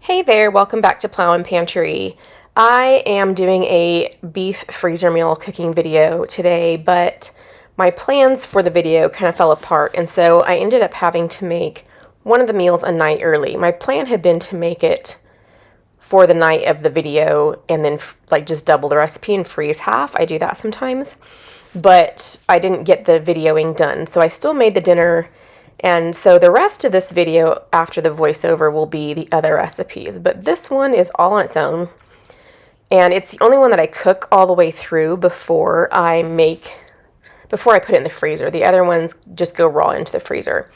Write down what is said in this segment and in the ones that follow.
Hey there, welcome back to Plow and Pantry. I am doing a beef freezer meal cooking video today, but my plans for the video kind of fell apart, and so I ended up having to make one of the meals a night early. My plan had been to make it for the night of the video and then just double the recipe and freeze half. I do that sometimes, but I didn't get the videoing done, so I still made the dinner. And so the rest of this video after the voiceover will be the other recipes, but this one is all on its own, and it's the only one that I cook all the way through before I put it in the freezer. The other ones just go raw into the freezer.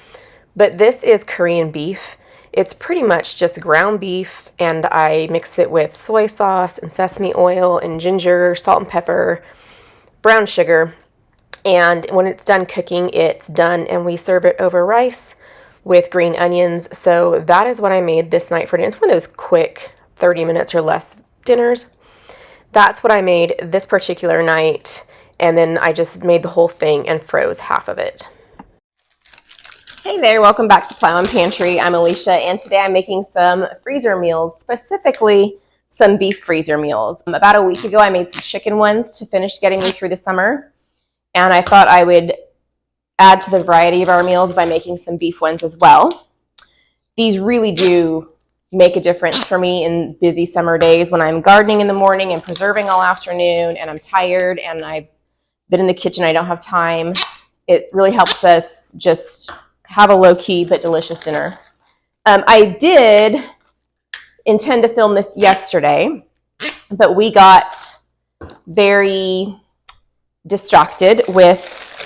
But this is Korean beef. It's pretty much just ground beef, and I mix it with soy sauce and sesame oil and ginger, salt and pepper, brown sugar. And when it's done cooking, it's done, and we serve it over rice with green onions. So that is what I made this night for dinner. It's one of those quick 30 minutes or less dinners. That's what I made this particular night, and then I just made the whole thing and froze half of it. Hey there, welcome back to Plow and Pantry. I'm Alicia, and today I'm making some freezer meals, specifically some beef freezer meals. About a week ago, I made some chicken ones to finish getting me through the summer. And I thought I would add to the variety of our meals by making some beef ones as well. These really do make a difference for me in busy summer days when I'm gardening in the morning and preserving all afternoon and I'm tired and I've been in the kitchen, I don't have time. It really helps us just have a low-key but delicious dinner. I did intend to film this yesterday, but we got very distracted with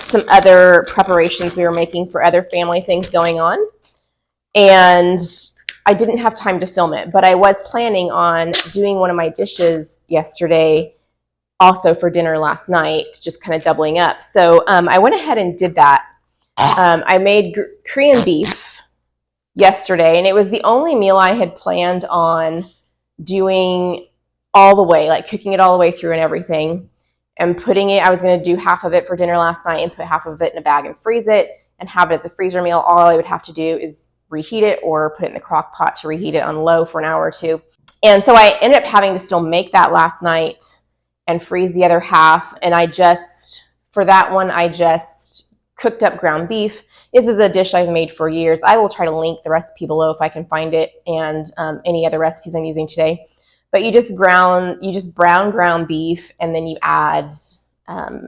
some other preparations we were making for other family things going on, and I didn't have time to film it, but I was planning on doing one of my dishes yesterday also for dinner last night, just kind of doubling up. So I went ahead and did that. I made Korean beef yesterday, and it was the only meal I had planned on doing all the way, like cooking it all the way through and everything. And I was going to do half of it for dinner last night and put half of it in a bag and freeze it and have it as a freezer meal. All I would have to do is reheat it or put it in the crock pot to reheat it on low for an hour or two. And so I ended up having to still make that last night and freeze the other half. And for that one, I just cooked up ground beef. This is a dish I've made for years. I will try to link the recipe below if I can find it, and any other recipes I'm using today. But you just brown ground beef, and then you add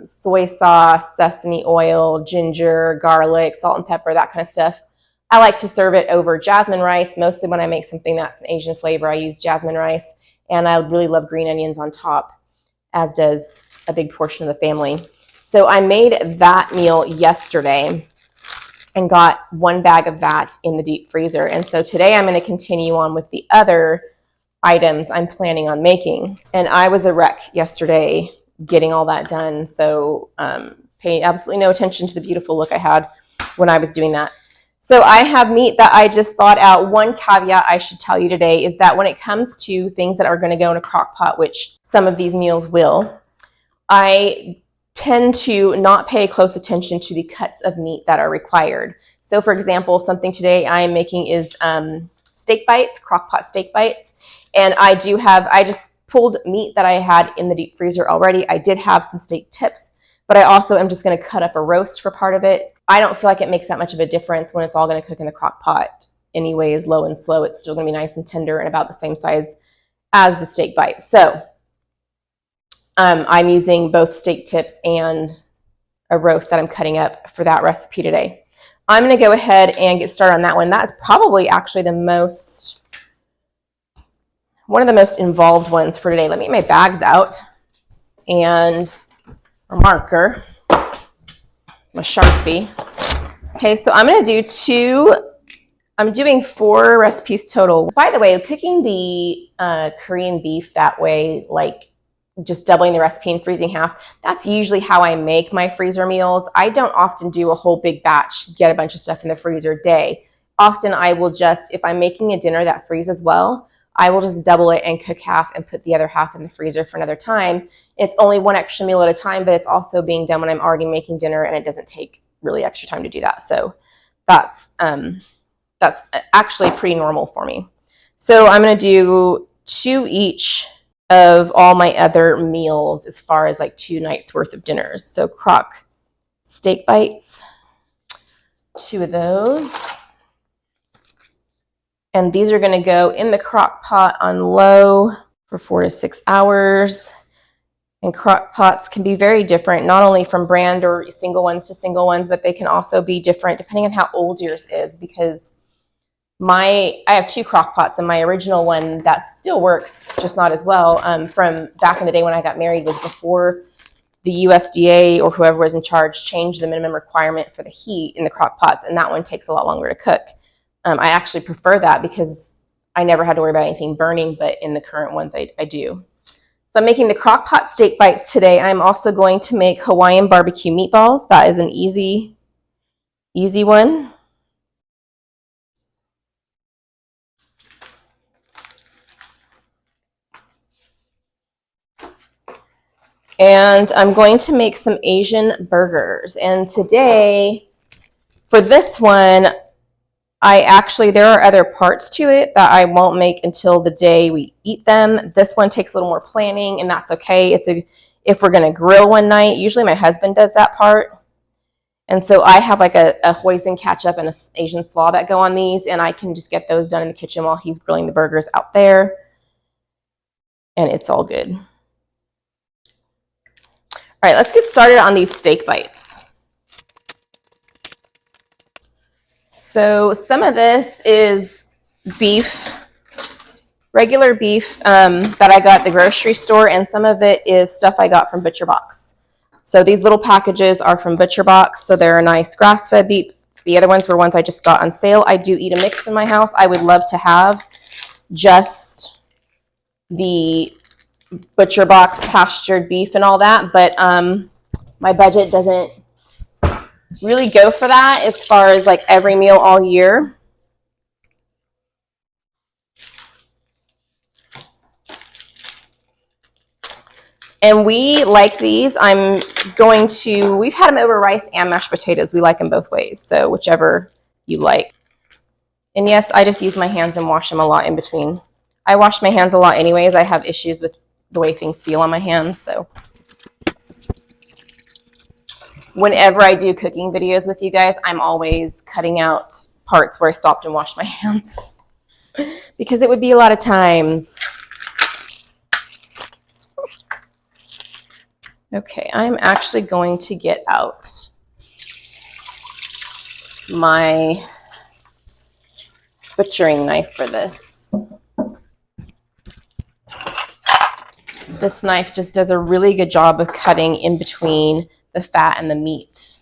soy sauce, sesame oil, ginger, garlic, salt and pepper, that kind of stuff. I like to serve it over jasmine rice. Mostly when I make something that's an Asian flavor, I use jasmine rice. And I really love green onions on top, as does a big portion of the family. So I made that meal yesterday and got one bag of that in the deep freezer. And so today I'm going to continue on with the other items I'm planning on making. And I was a wreck yesterday getting all that done, so paying absolutely no attention to the beautiful look I had when I was doing that. So I have meat that I just thawed out. One caveat I should tell you today is that when it comes to things that are going to go in a crock pot, which some of these meals will, I tend to not pay close attention to the cuts of meat that are required. So for example, something today I am making is steak bites, crock pot steak bites. And I just pulled meat that I had in the deep freezer already. I did have some steak tips, but I also am just going to cut up a roast for part of it. I don't feel like it makes that much of a difference when it's all going to cook in the crock pot anyways, low and slow. It's still going to be nice and tender and about the same size as the steak bites. So I'm using both steak tips and a roast that I'm cutting up for that recipe today. I'm going to go ahead and get started on that one. That is probably actually one of the most involved ones for today. Let me get my bags out and a marker, my Sharpie. Okay, so I'm going to do I'm doing 4 recipes total. By the way, cooking the Korean beef that way, like just doubling the recipe and freezing half, that's usually how I make my freezer meals. I don't often do a whole big batch, get a bunch of stuff in the freezer day. Often I will just, if I'm making a dinner that freezes well, I will just double it and cook half and put the other half in the freezer for another time. It's only one extra meal at a time, but it's also being done when I'm already making dinner, and it doesn't take really extra time to do that. So that's actually pretty normal for me. So I'm going to do 2 each of all my other meals as far as like 2 nights worth of dinners. So crock steak bites, 2 of those. And these are going to go in the crock pot on low for 4 to 6 hours. And crock pots can be very different, not only from brand or single ones to single ones, but they can also be different depending on how old yours is, because I have 2 crock pots, and my original one that still works, just not as well, from back in the day when I got married, was before the USDA or whoever was in charge changed the minimum requirement for the heat in the crock pots, and that one takes a lot longer to cook. I actually prefer that because I never had to worry about anything burning, but in the current ones I do. So I'm making the crock pot steak bites today. I'm also going to make Hawaiian BBQ meatballs. That is an easy one. And I'm going to make some Asian burgers. And today, for this one, there are other parts to it that I won't make until the day we eat them. This one takes a little more planning, and that's okay. If we're going to grill one night, usually my husband does that part. And so I have like a hoisin ketchup and an Asian slaw that go on these, and I can just get those done in the kitchen while he's grilling the burgers out there. And it's all good. All right, let's get started on these steak bites. So some of this is beef, regular beef that I got at the grocery store, and some of it is stuff I got from Butcher Box. So these little packages are from Butcher Box, so they're a nice grass-fed beef. The other ones were ones I just got on sale. I do eat a mix in my house. I would love to have just the Butcher Box pastured beef and all that, but my budget doesn't really go for that as far as like every meal all year. And we like these. We've had them over rice and mashed potatoes. We like them both ways, so whichever you like. And yes, I just use my hands and wash them a lot in between. I wash my hands a lot anyways. I have issues with the way things feel on my hands, so whenever I do cooking videos with you guys, I'm always cutting out parts where I stopped and washed my hands because it would be a lot of times. Okay, I'm actually going to get out my butchering knife for this. This knife just does a really good job of cutting in between the fat and the meat.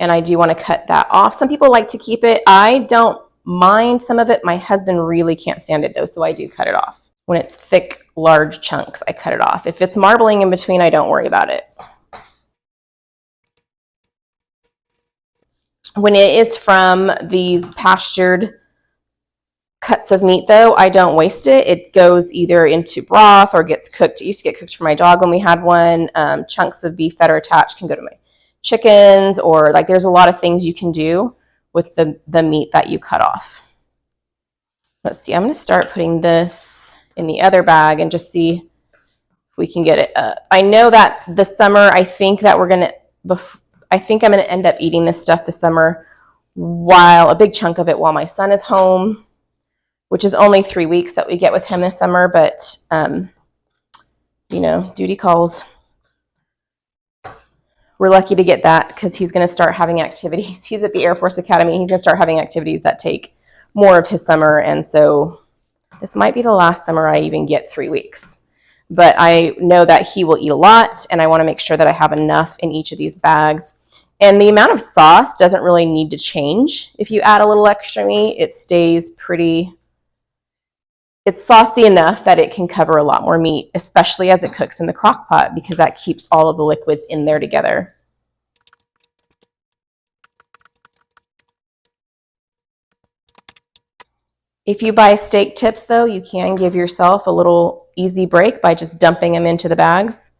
And I do want to cut that off. Some people like to keep it. I don't mind some of it. My husband really can't stand it though, so I do cut it off. When it's thick, large chunks, I cut it off. If it's marbling in between, I don't worry about it. When it is from these pastured cuts of meat though, I don't waste it. It goes either into broth or gets cooked. It used to get cooked for my dog when we had one. Chunks of beef that are attached can go to my chickens, or like there's a lot of things you can do with the meat that you cut off. Let's see, I'm going to start putting this in the other bag and just see if we can get it up. I know that this summer, I think I'm going to end up eating this stuff this summer, while a big chunk of it while my son is home, which is only 3 weeks that we get with him this summer, but, duty calls. We're lucky to get that because he's going to start having activities. He's at the Air Force Academy. He's going to start having activities that take more of his summer, and so this might be the last summer I even get 3 weeks. But I know that he will eat a lot, and I want to make sure that I have enough in each of these bags. And the amount of sauce doesn't really need to change. If you add a little extra meat, it stays it's saucy enough that it can cover a lot more meat, especially as it cooks in the crock pot, because that keeps all of the liquids in there together. If you buy steak tips, though, you can give yourself a little easy break by just dumping them into the bags.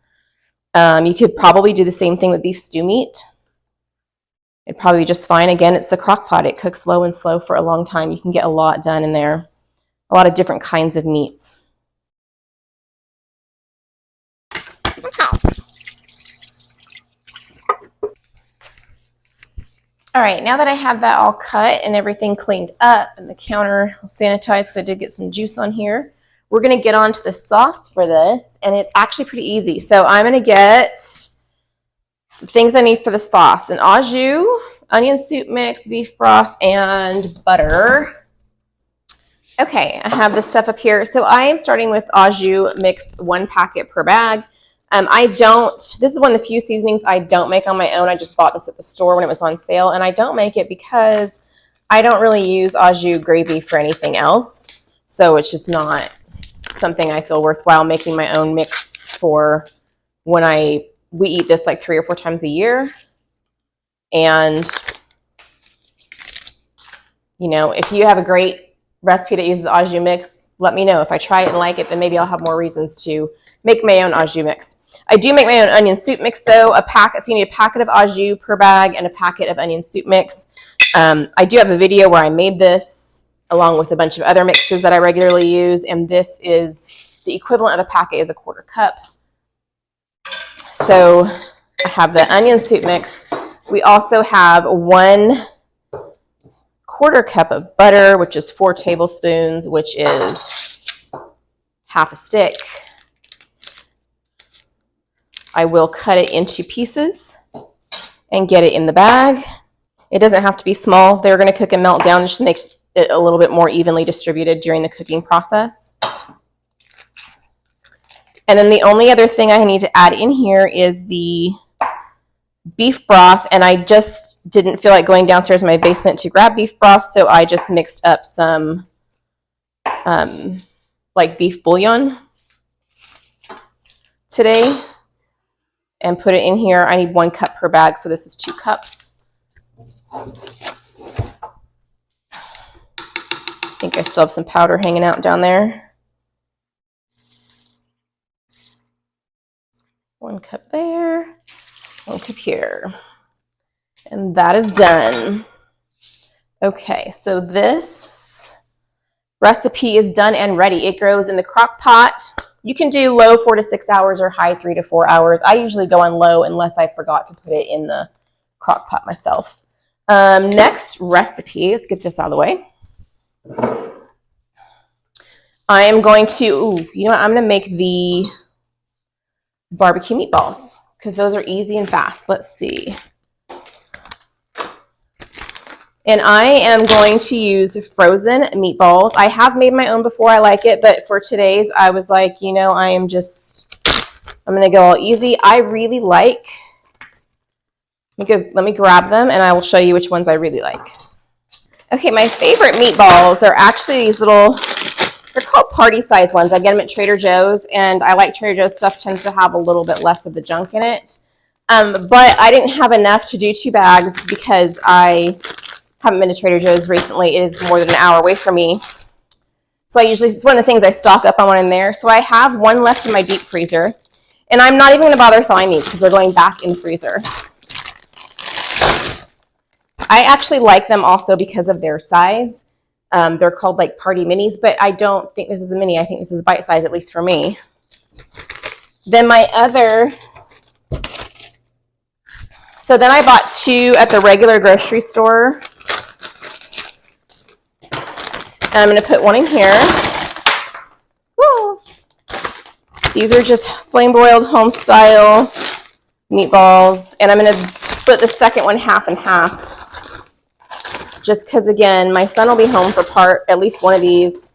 You could probably do the same thing with beef stew meat. It'd probably be just fine. Again, it's a crock pot. It cooks low and slow for a long time. You can get a lot done in there. a lot of different kinds of meats. All right, now that I have that all cut and everything cleaned up and the counter sanitized, so I did get some juice on here, we're gonna get on to the sauce for this, and it's actually pretty easy. So I'm gonna get things I need for the sauce: an au jus, onion soup mix, beef broth, and butter. Okay, I have this stuff up here. So I am starting with au jus mix, 1 packet per bag. This is one of the few seasonings I don't make on my own. I just bought this at the store when it was on sale, and I don't make it because I don't really use au jus gravy for anything else. So it's just not something I feel worthwhile making my own mix for when we eat this like 3 or 4 times a year. And, you know, if you have a great recipe that uses au jus mix, let me know. If I try it and like it, then maybe I'll have more reasons to make my own au jus mix. I do make my own onion soup mix though, so you need a packet of au jus per bag and a packet of onion soup mix. I do have a video where I made this along with a bunch of other mixes that I regularly use, and this is the equivalent of a packet is a 1/4 cup. So I have the onion soup mix. We also have 1/4 cup of butter, which is 4 tablespoons, which is half a stick. I will cut it into pieces and get it in the bag. It doesn't have to be small. They're going to cook and melt down. It just makes it a little bit more evenly distributed during the cooking process. And then the only other thing I need to add in here is the beef broth, and I just didn't feel like going downstairs in my basement to grab beef broth, so I just mixed up some like beef bouillon today and put it in here. I need 1 cup per bag, so this is 2 cups. I think I still have some powder hanging out down there. 1 cup there, 1 cup here. And that is done. Okay, so this recipe is done and ready. It goes in the crock pot. You can do low 4 to 6 hours or high 3 to 4 hours. I usually go on low unless I forgot to put it in the crock pot myself. Next recipe, let's get this out of the way. I am going to, I'm going to make the barbecue meatballs because those are easy and fast. Let's see. And I am going to use frozen meatballs. I have made my own before. I like it, but for today's, I was like, I'm going to go all easy. I really like, let me grab them and I will show you which ones I really like. Okay, my favorite meatballs are actually these little, they're called party size ones. I get them at Trader Joe's, and I like Trader Joe's stuff tends to have a little bit less of the junk in it. But I didn't have enough to do 2 bags because I haven't been to Trader Joe's recently. It is more than an hour away from me. So it's one of the things I stock up on when I'm there. So I have 1 left in my deep freezer. And I'm not even going to bother thawing these because they're going back in the freezer. I actually like them also because of their size. They're called like party minis, but I don't think this is a mini. I think this is bite size, at least for me. Then so then I bought 2 at the regular grocery store. And I'm going to put 1 in here. Woo. These are just flame broiled home style meatballs. And I'm going to split the second one half and half. Just because, again, my son will be home for at least one of these.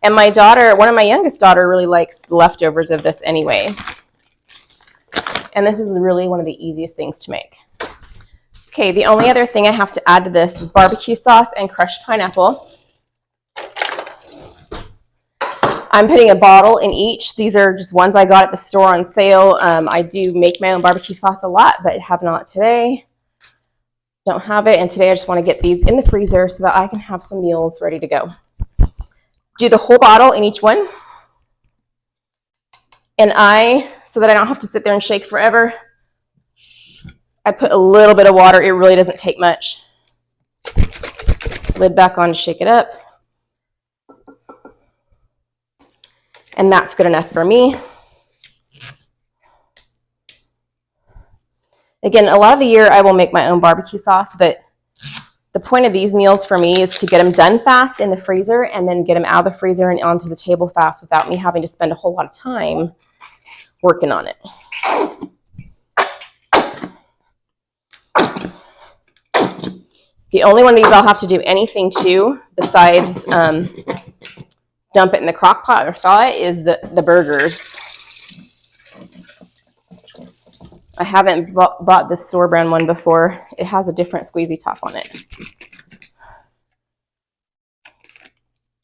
And my daughter, one of my youngest daughter, really likes the leftovers of this anyways. And this is really one of the easiest things to make. Okay, the only other thing I have to add to this is barbecue sauce and crushed pineapple. I'm putting a bottle in each. These are just ones I got at the store on sale. I do make my own barbecue sauce a lot, but have not today. Don't have it, and today I just want to get these in the freezer so that I can have some meals ready to go. Do the whole bottle in each one. And so that I don't have to sit there and shake forever, I put a little bit of water. It really doesn't take much. Lid back on to shake it up. and that's good enough for me. Again, a lot of the year I will make my own barbecue sauce, but the point of these meals for me is to get them done fast in the freezer and then get them out of the freezer and onto the table fast without me having to spend a whole lot of time working on it. The only one of these I'll have to do anything to besides dump it in the crock pot or thaw it is the burgers. I haven't bought this store brand one before. It has a different squeezy top on it,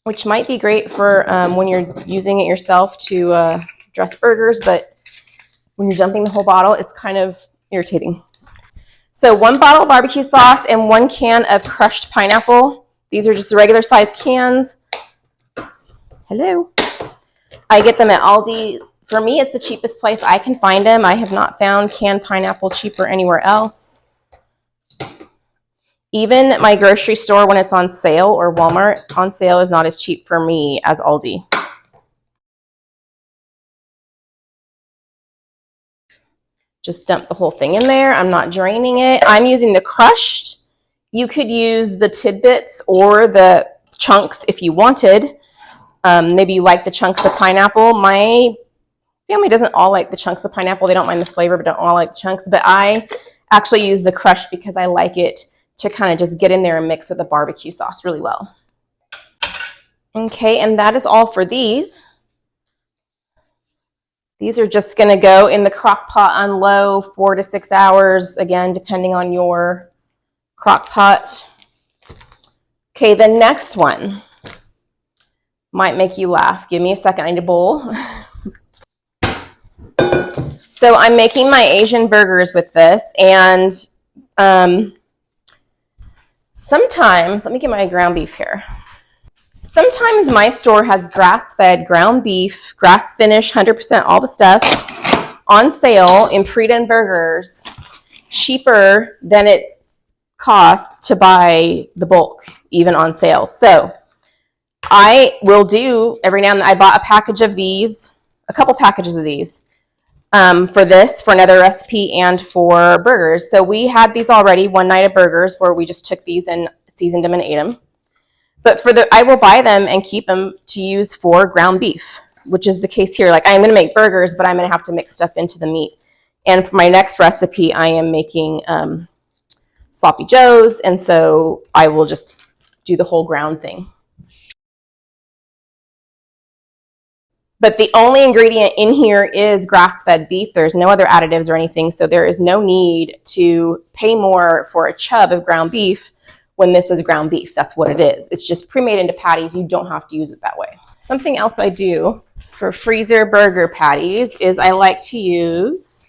which might be great for when you're using it yourself to dress burgers, but when you're dumping the whole bottle, it's kind of irritating. So 1 bottle of barbecue sauce and 1 can of crushed pineapple. These are just the regular size cans. Hello. I get them at Aldi. For me, it's the cheapest place I can find them. I have not found canned pineapple cheaper anywhere else. Even my grocery store, when it's on sale, or Walmart on sale, is not as cheap for me as Aldi. Just dump the whole thing in there. I'm not draining it. I'm using the crushed. You could use the tidbits or the chunks if you wanted. Maybe you like the chunks of pineapple. My family doesn't all like the chunks of pineapple. They don't mind the flavor, but don't all like the chunks. But I actually use the crushed because I like it to kind of just get in there and mix with the barbecue sauce really well. Okay, and that is all for these. These are just going to go in the crock pot on low 4 to 6 hours, again, depending on your crock pot. Okay, the next one might make you laugh. Give me a second. I need a bowl. So I'm making my Asian burgers with this, and sometimes, let me get my ground beef here. Sometimes my store has grass-fed ground beef, grass finish, 100% all the stuff, on sale in pre-done burgers, cheaper than it costs to buy the bulk, even on sale. So I will do, every now and then, I bought a package of these, a couple packages of these, for this, for another recipe, and for burgers. So we had these already, one night of burgers, where we just took these and seasoned them and ate them. But I will buy them and keep them to use for ground beef, which is the case here. Like, I'm going to make burgers, but I'm going to have to mix stuff into the meat. And for my next recipe, I am making sloppy joes, and so I will just do the whole ground thing. But the only ingredient in here is grass-fed beef. There's no other additives or anything, so there is no need to pay more for a chub of ground beef when this is ground beef. That's what it is. It's just pre-made into patties. You don't have to use it that way. Something else I do for freezer burger patties is I like to use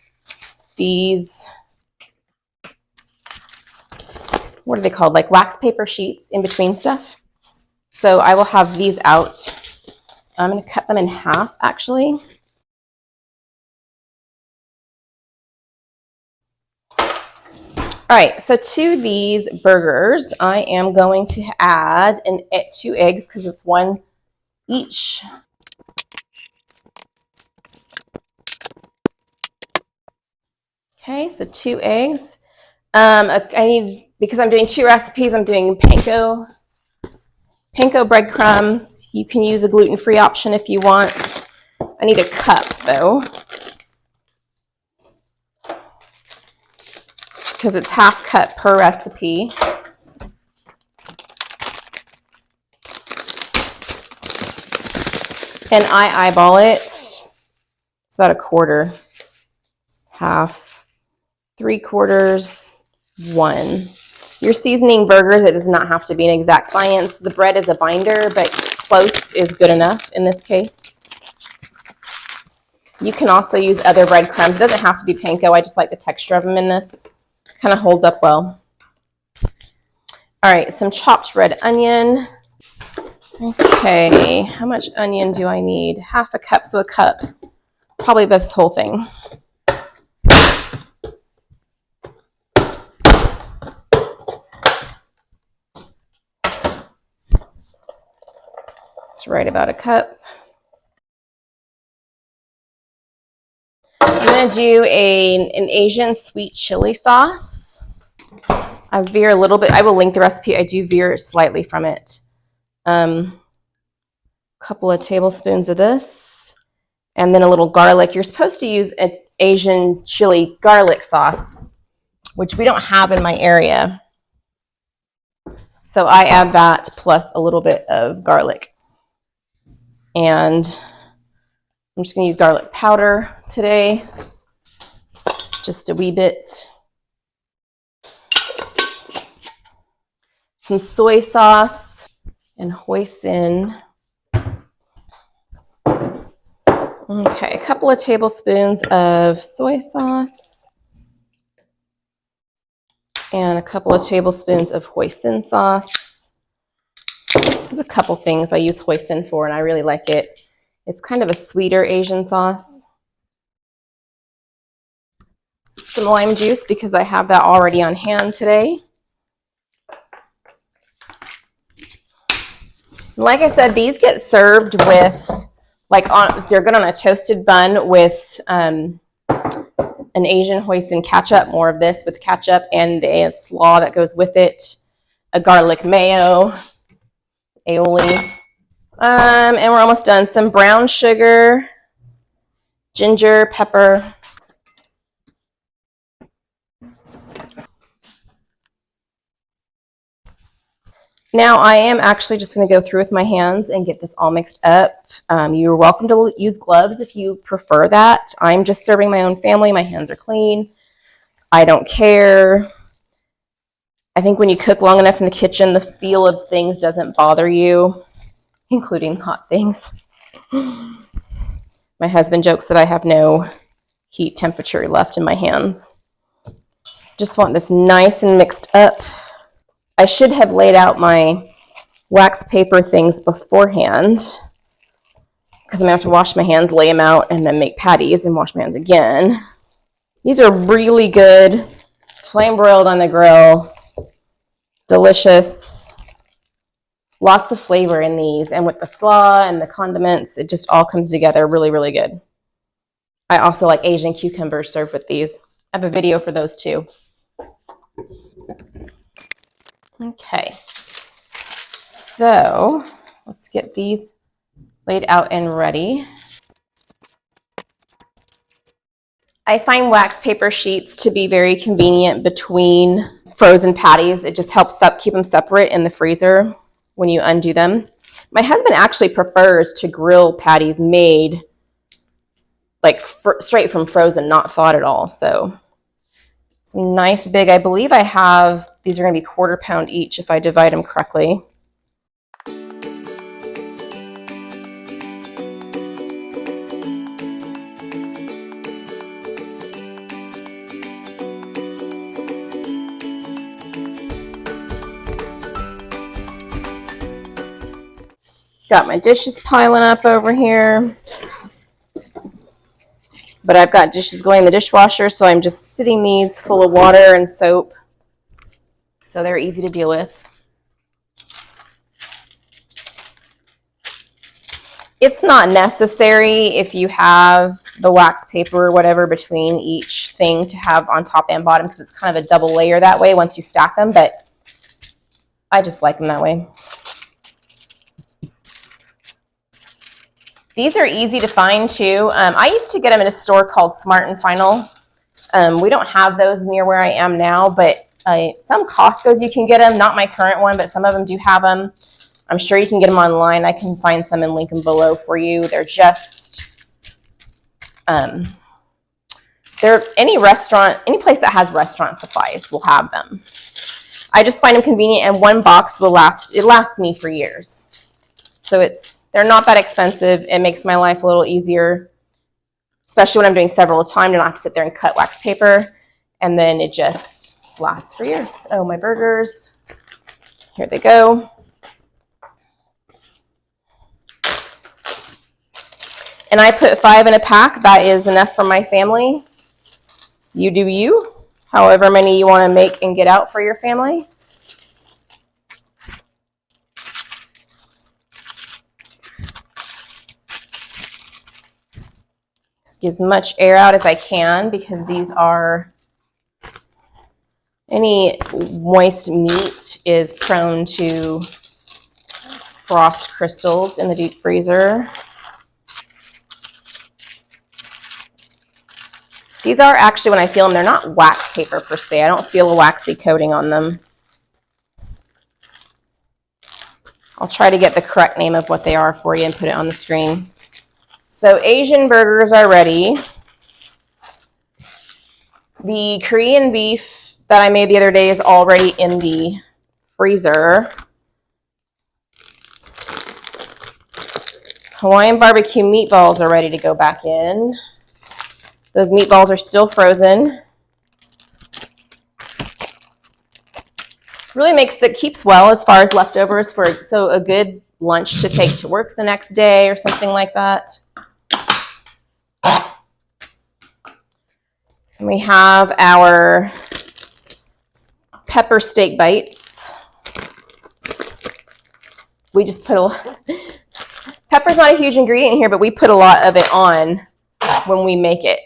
these, what are they called? Like wax paper sheets in between stuff. So I will have these out. I'm going to cut them in half, actually. All right, so to these burgers, I am going to add 2 eggs because it's 1 each. Okay, so 2 eggs. Because I'm doing 2 recipes, I'm doing panko breadcrumbs. You can use a gluten-free option if you want. I need a cup, though, because it's half cup per recipe. And I eyeball it. It's about a quarter, half, 3/4, 1. You're seasoning burgers. It does not have to be an exact science. The bread is a binder, but close is good enough in this case. You can also use other breadcrumbs. It doesn't have to be panko. I just like the texture of them in this. Kind of holds up well. All right, some chopped red onion. Okay, how much onion do I need? Half a cup, so a cup. Probably this whole thing. It's right about a cup. do an Asian sweet chili sauce. I veer a little bit. I will link the recipe. I do veer slightly from it. Couple of tablespoons of this, and then a little garlic. You're supposed to use an Asian chili garlic sauce, which we don't have in my area. So I add that plus a little bit of garlic. And I'm just going to use garlic powder today, just a wee bit. Some soy sauce and hoisin. Okay, a couple of tablespoons of soy sauce and a couple of tablespoons of hoisin sauce. There's a couple things I use hoisin for, and I really like it. It's kind of a sweeter Asian sauce. Some lime juice because I have that already on hand today. Like I said, these get served with, they're good on a toasted bun with an Asian hoisin ketchup, more of this with ketchup, and a slaw that goes with it, a garlic mayo, aioli. And we're almost done. Some brown sugar, ginger, pepper. Now I am actually just going to go through with my hands and get this all mixed up. You're welcome to use gloves if you prefer that. I'm just serving my own family. My hands are clean. I don't care. I think when you cook long enough in the kitchen, the feel of things doesn't bother you, including hot things. My husband jokes that I have no heat temperature left in my hands. Just want this nice and mixed up. I should have laid out my wax paper things beforehand because I'm going to have to wash my hands, lay them out, and then make patties and wash my hands again. These are really good, flame broiled on the grill, delicious, lots of flavor in these, and with the slaw and the condiments, it just all comes together really, really good. I also like Asian cucumbers served with these. I have a video for those too. Okay, so let's get these laid out and ready. I find wax paper sheets to be very convenient between frozen patties. It just helps keep them separate in the freezer when you undo them. My husband actually prefers to grill patties made like straight from frozen, not thawed at all. So some nice big, I believe I have, these are going to be 1/4 pound each if I divide them correctly. Got my dishes piling up over here. But I've got dishes going in the dishwasher, so I'm just sitting these full of water and soap. So they're easy to deal with. It's not necessary if you have the wax paper or whatever between each thing to have on top and bottom because it's kind of a double layer that way once you stack them, but I just like them that way. These are easy to find too. I used to get them in a store called Smart and Final. We don't have those near where I am now, but some Costco's you can get them. Not my current one, but some of them do have them. I'm sure you can get them online. I can find some and link them below for you. They're just, they're any restaurant, any place that has restaurant supplies will have them. I just find them convenient, and one box will last, it lasts me for years. So they're not that expensive. It makes my life a little easier, especially when I'm doing several at a time. I don't have to sit there and cut wax paper, and then it just lasts for years. Oh, my burgers. Here they go. And I put 5 in a pack. That is enough for my family. You do you, however many you want to make and get out for your family. get as much air out as I can because these are, any moist meat is prone to frost crystals in the deep freezer. These are actually, when I feel them, they're not wax paper per se. I don't feel a waxy coating on them. I'll try to get the correct name of what they are for you and put it on the screen. So Asian burgers are ready. The Korean beef that I made the other day is already in the freezer. Hawaiian BBQ meatballs are ready to go back in. Those meatballs are still frozen. Really keeps well as far as leftovers for a good lunch to take to work the next day or something like that. And we have our pepper steak bites. We just put pepper's not a huge ingredient here, but we put a lot of it on when we make it.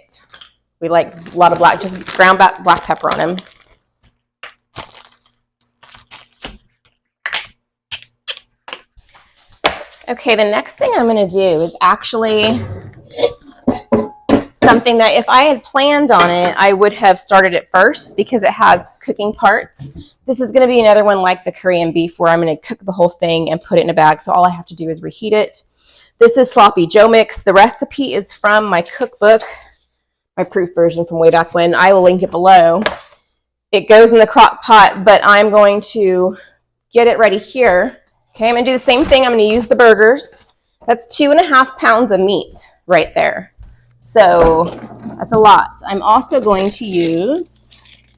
We like a lot of just ground black pepper on them. Okay, the next thing I'm going to do is actually something that if I had planned on it, I would have started it first because it has cooking parts. This is going to be another one like the Korean beef where I'm going to cook the whole thing and put it in a bag. So all I have to do is reheat it. This is sloppy Joe mix. The recipe is from my cookbook, my proof version from way back when. I will link it below. It goes in the crock pot, but I'm going to get it ready here. Okay, I'm going to do the same thing. I'm going to use the burgers. That's 2.5 pounds of meat right there. So that's a lot. I'm also going to use,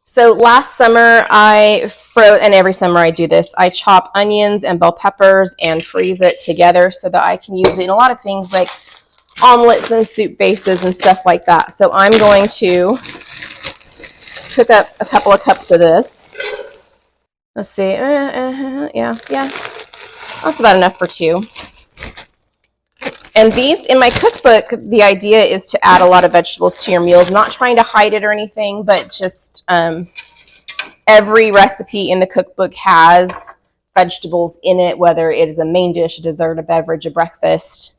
so last summer I froze, and every summer I do this, I chop onions and bell peppers and freeze it together so that I can use it in a lot of things like omelets and soup bases and stuff like that. So I'm going to cook up a couple of cups of this. Let's see, yeah, that's about enough for 2. And these, in my cookbook, the idea is to add a lot of vegetables to your meals, not trying to hide it or anything, but just every recipe in the cookbook has vegetables in it, whether it is a main dish, a dessert, a beverage, a breakfast,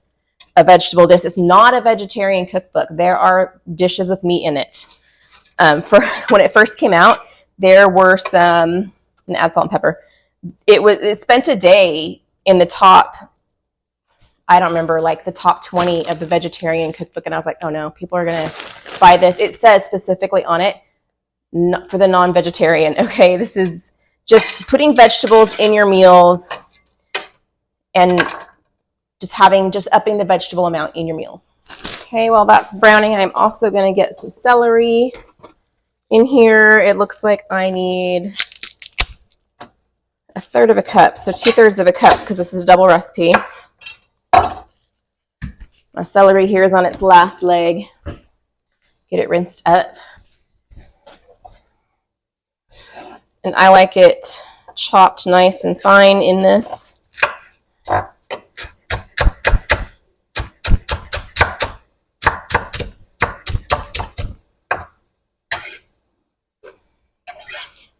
a vegetable dish. It's not a vegetarian cookbook. There are dishes with meat in it. For when it first came out, there were some, and add salt and pepper. It spent a day in the top, I don't remember, like the top 20 of the vegetarian cookbook, and I was like, oh no, people are gonna buy this. It says specifically on it, not for the non-vegetarian. Okay, this is just putting vegetables in your meals and just upping the vegetable amount in your meals. Okay, while that's browning, I'm also gonna get some celery in here. It looks like I need 1/3 of a cup, so 2/3 of a cup because this is a double recipe. My celery here is on its last leg. Get it rinsed up. And I like it chopped nice and fine in this.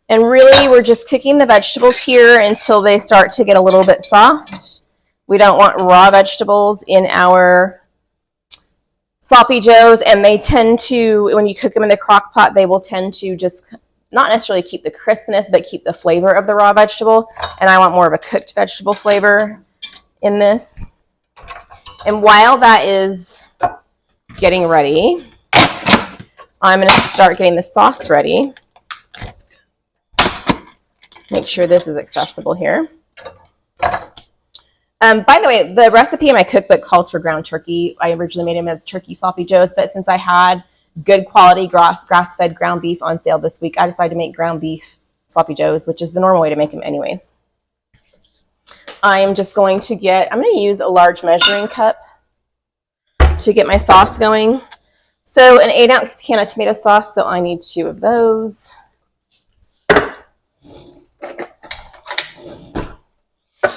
And really, we're just cooking the vegetables here until they start to get a little bit soft. We don't want raw vegetables in our sloppy joes, and they tend to, when you cook them in the crock pot, they will tend to just not necessarily keep the crispness, but keep the flavor of the raw vegetable. And I want more of a cooked vegetable flavor in this. And while that is getting ready, I'm going to start getting the sauce ready. Make sure this is accessible here. By the way, the recipe in my cookbook calls for ground turkey. I originally made them as turkey sloppy joes, but since I had good quality grass-fed ground beef on sale this week, I decided to make ground beef sloppy joes, which is the normal way to make them anyways. I'm just going to I'm going to use a large measuring cup to get my sauce going. So an 8-ounce can of tomato sauce, so I need 2 of those.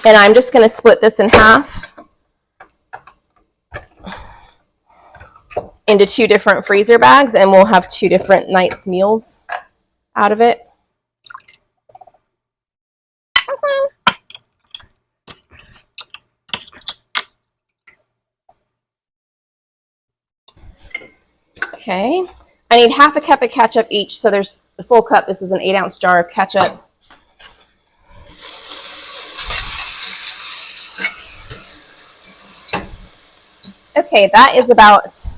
And I'm just going to split this in half. into 2 different freezer bags, and we'll have 2 different nights' meals out of it. Okay, I need half a cup of ketchup each, so there's the full cup. This is an 8-ounce jar of ketchup. Okay, that is about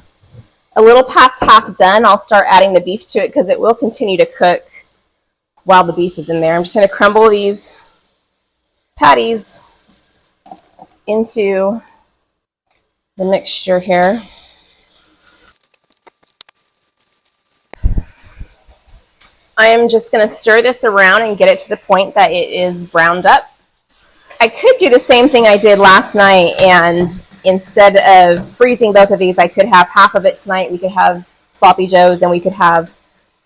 a little past half done. I'll start adding the beef to it because it will continue to cook while the beef is in there. I'm just going to crumble these patties into the mixture here. I am just going to stir this around and get it to the point that it is browned up. I could do the same thing I did last night, and instead of freezing both of these, I could have half of it tonight. We could have sloppy joes, and we could have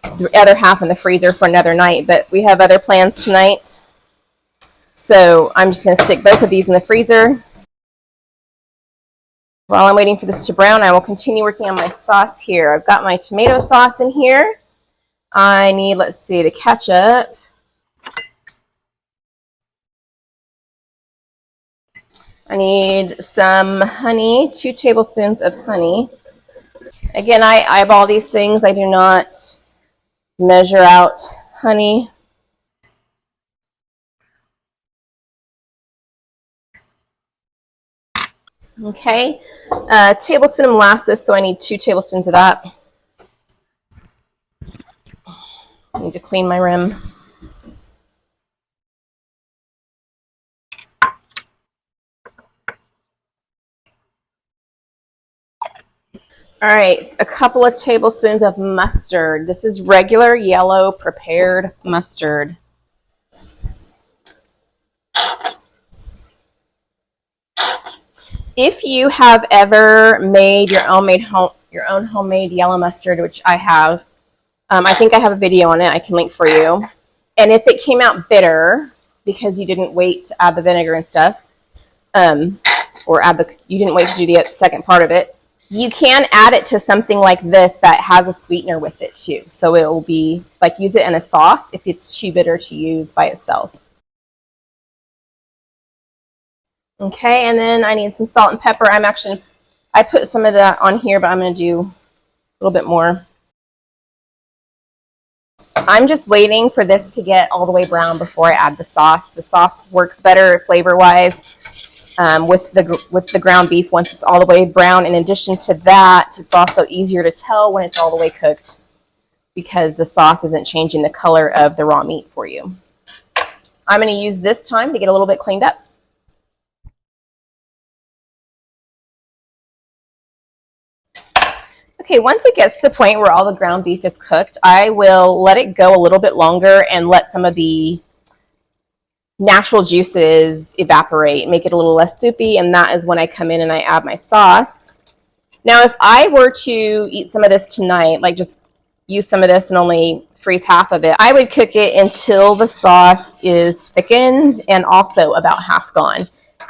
the other half in the freezer for another night, but we have other plans tonight. So I'm just going to stick both of these in the freezer. While I'm waiting for this to brown, I will continue working on my sauce here. I've got my tomato sauce in here. I need, let's see, the ketchup. I need some honey, 2 tablespoons of honey. Again, I eyeball these things. I do not measure out honey. Okay, a tablespoon of molasses, so I need 2 tablespoons of that. I need to clean my rim. All right, a couple of tablespoons of mustard. This is regular yellow prepared mustard. If you have ever made your own homemade yellow mustard, which I have, I think I have a video on it I can link for you. And if it came out bitter because you didn't wait to add the vinegar and stuff, or you didn't wait to do the second part of it, you can add it to something like this that has a sweetener with it too. So it will be like, use it in a sauce if it's too bitter to use by itself. Okay, and then I need some salt and pepper. I put some of that on here, but I'm going to do a little bit more. I'm just waiting for this to get all the way brown before I add the sauce. The sauce works better flavor-wise with the ground beef once it's all the way brown. In addition to that, it's also easier to tell when it's all the way cooked because the sauce isn't changing the color of the raw meat for you. I'm going to use this time to get a little bit cleaned up. Okay, once it gets to the point where all the ground beef is cooked, I will let it go a little bit longer and let some of the natural juices evaporate, make it a little less soupy, and that is when I come in and I add my sauce. Now, if I were to eat some of this tonight, like just use some of this and only freeze half of it, I would cook it until the sauce is thickened and also about half gone.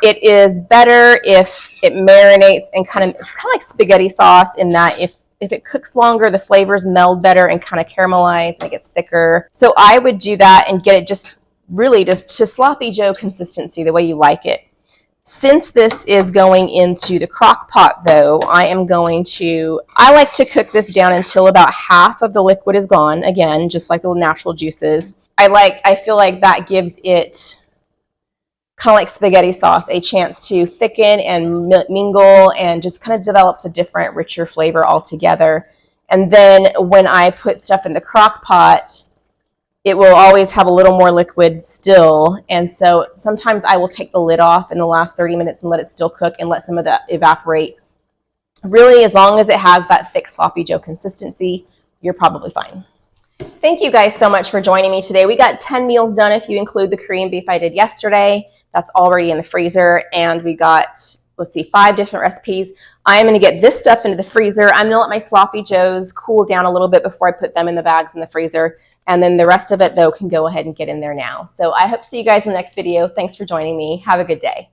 It is better if it marinates and it's kind of like spaghetti sauce in that if it cooks longer, the flavors meld better and kind of caramelize and it gets thicker. So I would do that and get it just really just to sloppy joe consistency, the way you like it. Since this is going into the crock pot though, I like to cook this down until about half of the liquid is gone. Again, just like the natural juices. I feel like that gives it kind of like spaghetti sauce, a chance to thicken and mingle and just kind of develops a different, richer flavor altogether. And then when I put stuff in the crock pot, it will always have a little more liquid still. And so sometimes I will take the lid off in the last 30 minutes and let it still cook and let some of that evaporate. Really, as long as it has that thick sloppy joe consistency, you're probably fine. Thank you guys so much for joining me today. We got 10 meals done if you include the Korean beef I did yesterday. That's already in the freezer. And we got, let's see, 5 different recipes. I'm going to get this stuff into the freezer. I'm going to let my sloppy joes cool down a little bit before I put them in the bags in the freezer. And then the rest of it, though, can go ahead and get in there now. So I hope to see you guys in the next video. Thanks for joining me. Have a good day.